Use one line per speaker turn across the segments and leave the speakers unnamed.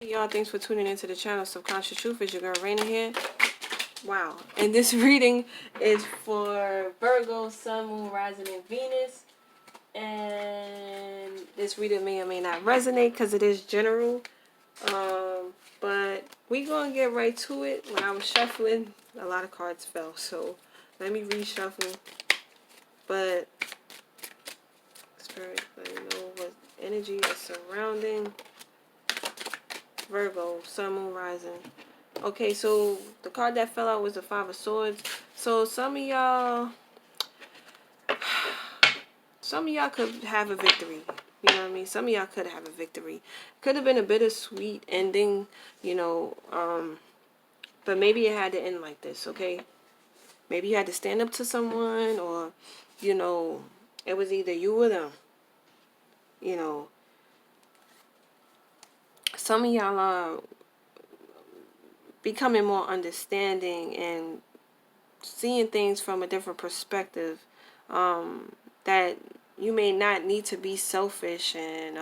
y'all. Thanks for tuning into the channel. Subconscious Truth is your girl Raina here. Wow. And this reading is for Virgo, Sun, Moon, Rising, and Venus. And this reading may or may not resonate because it is general. But we gonna get right to it. When I was shuffling, a lot of cards fell. So let me reshuffle. But Spirit, let me know what energy is surrounding Virgo, Sun, Moon, Rising. Okay, so the card that fell out was the Five of Swords. So some of y'all could have a victory. You know what I mean? Some of y'all could have a victory. Could have been a bittersweet ending, you know, but maybe it had to end like this, okay? Maybe you had to stand up to someone, or, you know, it was either you or them. You know, some of y'all are becoming more understanding and seeing things from a different perspective, that you may not need to be selfish and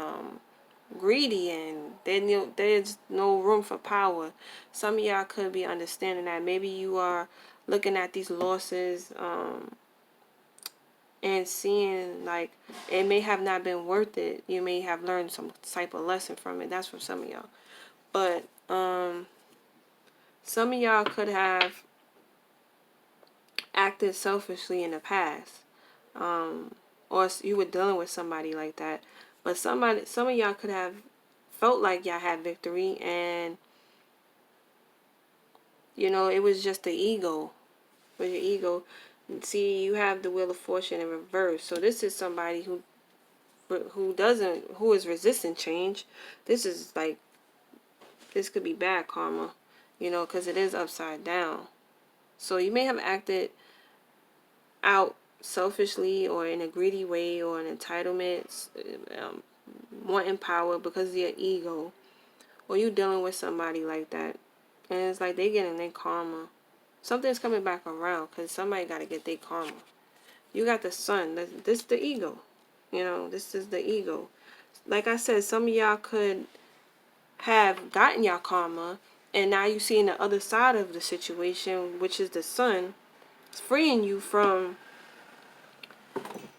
greedy, and there's no room for power. Some of y'all could be understanding that. Maybe you are looking at these losses and seeing like it may have not been worth it. You may have learned some type of lesson from it. That's for some of y'all. But some of y'all could have acted selfishly in the past, or you were dealing with somebody like that. But some of y'all could have felt like y'all had victory, and you know it was just the ego. With your ego, see, you have the Wheel of Fortune in reverse. So this is somebody who is resisting change. This could be bad karma, you know, because it is upside down. So you may have acted out selfishly or in a greedy way or an entitlement, wanting power because of your ego, or you dealing with somebody like that, and it's like they getting their karma. Something's coming back around because somebody got to get their karma. You got the Sun. This is the ego. You know, this is the ego. Like I said, some of y'all could have gotten your karma, and now you seeing the other side of the situation, which is the Sun. It's freeing you from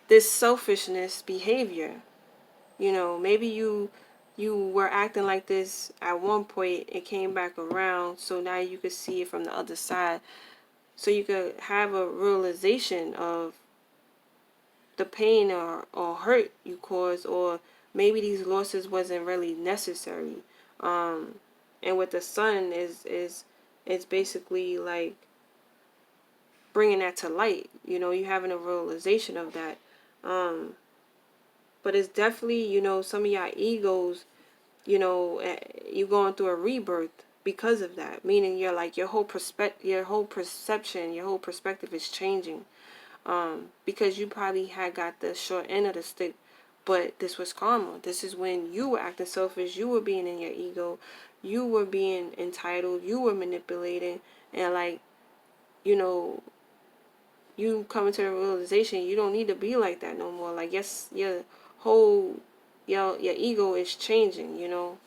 this selfishness behavior. You know, maybe you were acting like this at one point, it came back around, so now you could see it from the other side. So you could have a realization of the pain or hurt you caused, or maybe these losses wasn't really necessary. And with the Sun is basically like bringing that to light. You know, you having a realization of that. But it's definitely, you know, some of y'all egos, you know, you going through a rebirth because of that. Meaning you're like your whole perception, your whole perspective is changing. Because you probably had got the short end of the stick, but this was karma. This is when you were acting selfish, you were being in your ego, you were being entitled, you were manipulating, and like, you know, you come into the realization you don't need to be like that no more. Like, yes, your ego is changing, you know.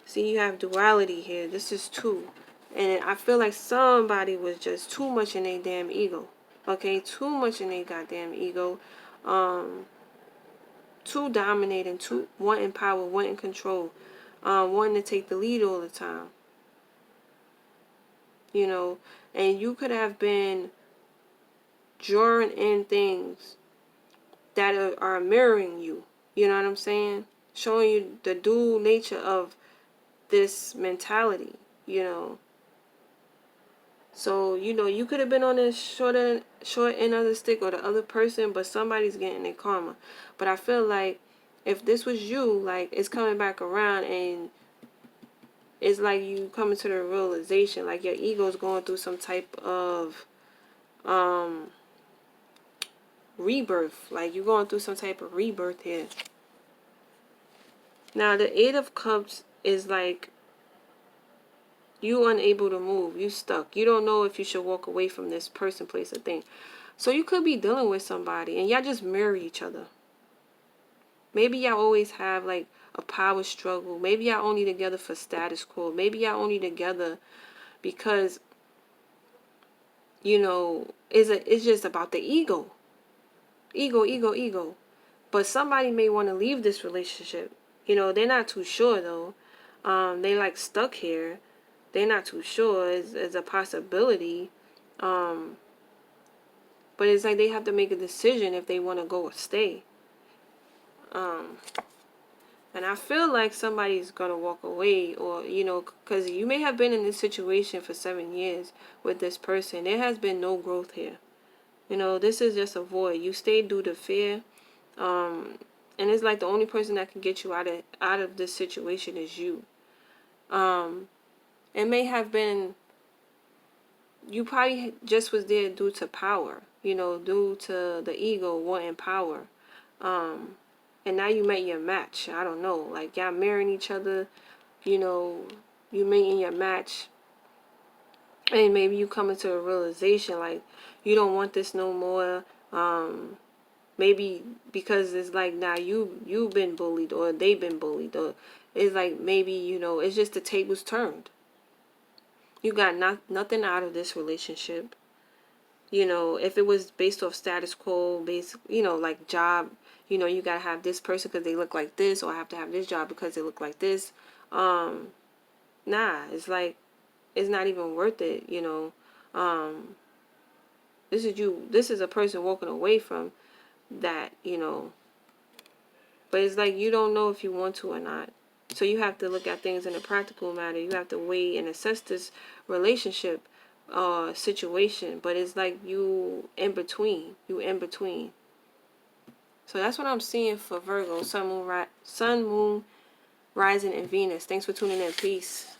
See, you have duality here. This is two. And I feel like somebody was just too much in their damn ego. Okay, too much in their goddamn ego. Too dominating, too wanting power, wanting control, wanting to take the lead all the time. You know, and you could have been drawing in things that are mirroring you. You know what I'm saying? Showing you the dual nature of this mentality, you know. So, you know, you could have been on the short end of the stick, or the other person, but somebody's getting their karma. But I feel like if this was you, like, it's coming back around, and it's like you coming to the realization, like your ego's going through some type of rebirth. Like, you're going through some type of rebirth here. Now, the Eight of Cups is like you unable to move. You stuck. You don't know if you should walk away from this person, place, or thing. So you could be dealing with somebody and y'all just mirror each other. Maybe y'all always have like a power struggle. Maybe y'all only together for status quo. Maybe y'all only together because, you know, it's just about the ego. Ego. But somebody may want to leave this relationship. You know, they're not too sure though. They like stuck here. They're not too sure. It's a possibility. But it's like they have to make a decision if they want to go or stay. And I feel like somebody's going to walk away, or, you know, because you may have been in this situation for 7 years with this person. There has been no growth here. You know, this is just a void. You stayed due to fear. And it's like the only person that can get you out of this situation is you. It may have been, you probably just was there due to power, you know, due to the ego wanting power. And now you met your match. I don't know, like y'all marrying each other, you know, you meeting your match. And maybe you come into a realization like you don't want this no more. Maybe because it's like now you've been bullied, or they've been bullied, or it's like maybe, you know, it's just the tables turned. You got nothing out of this relationship. You know, if it was based off status quo, based, you know, like job, you know, you gotta have this person because they look like this, or I have to have this job because they look like this. Nah, it's like it's not even worth it. You know, this is a person walking away from that. You know, but it's like you don't know if you want to or not. So you have to look at things in a practical matter. You have to weigh and assess this relationship situation. But it's like you in between. So that's what I'm seeing for Virgo. Sun, Moon, Rising, and Venus. Thanks for tuning in. Peace.